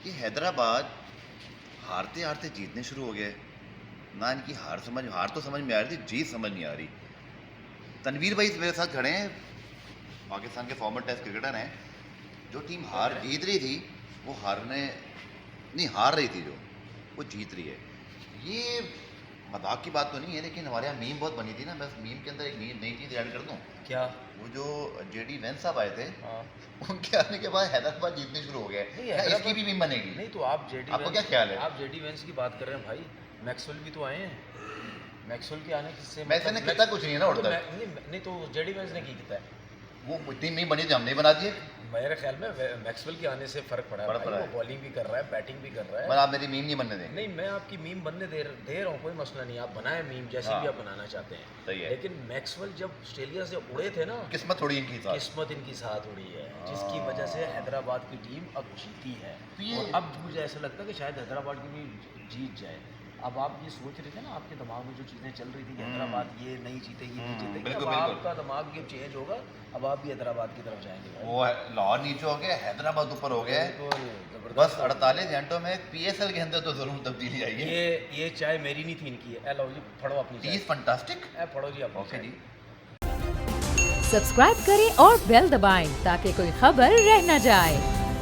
ये हैदराबाद हारते हारते जीतने शुरू हो गए ना। इनकी हार तो समझ में आ रही थी, जीत समझ नहीं आ रही। तनवीर भाई मेरे साथ खड़े हैं, पाकिस्तान के फॉर्मर टेस्ट क्रिकेटर हैं। जो टीम हार जीत रही थी वो हार रही थी, जो वो जीत रही है। ये मजाक की बात तो नहीं है, लेकिन हमारे यहाँ मीम बहुत बनी थी ना। बस मीम के अंदर एक नई चीज़ ऐड कर दूँ क्या? वो जो जेडी वैन साहब आए थे, हाँ। उनके आने के बाद हैदराबाद जीतने शुरू हो गए। नहीं, क्या इसकी भी मीम बनेगी? नहीं तो आप आपको क्या ख्याल है? आप जेडी वेंस की बात कर रहे हैं भाई, मैक्सवेल भी तो आए हैं। मैक्सवेल के आने से मैक्सवेल ने कितना कुछ नहीं है ना उड़ तक। नहीं तो जेडी वेंस ने की किया है। वो इतनी मीम बनी थी, हमने बना दिए। मेरे ख्याल में मैक्सवेल के आने से फर्क पड़ा है भाई। वो बॉलिंग भी कर रहा है, बैटिंग भी कर रहा है। पर आप मेरी मीम नहीं बनने देंगे? नहीं, मैं आपकी मीम बनने दे रहा हूँ, कोई मसला नहीं। आप बनाए मीम जैसे भी आप बनाना चाहते हैं। सही है। लेकिन मैक्सवेल जब ऑस्ट्रेलिया से उड़े थे ना, किस्मत थोड़ी इनकी साथ, किस्मत इनकी साथ उड़ी है, जिसकी वजह से हैदराबाद की टीम अब जीती है। और अब मुझे ऐसा लगता है कि शायद हैदराबाद की भी जीत जाए। अब आप ये सोच रहे थे ना, आपके दिमाग में जो चीज़ें चल रही थी कि हैदराबाद ये नहीं जीतेगी, नहीं जीतेगी, बिल्कुल, अब बिल्कुल। आपका दिमाग भी अब चेंज होगा। अब आप भी हैदराबाद की तरफ जाएंगे भाई। वो लाहौर नीचे हो गया, हैदराबाद ऊपर हो गया। बिल्कुल, बस जबरदस्त। 48 घंटों में पीएसएल के अंदर तो जरूर तब्दीली आई है। ये चाय मेरी नहीं थी, इनकी है। लो जी, पढ़ो अपनी चाय। Tea's fantastic. पढ़ो जी अपनी ओके चाय। जी। सब्सक्राइब करें और बेल दबाएं ताकि कोई खबर रह न जाए।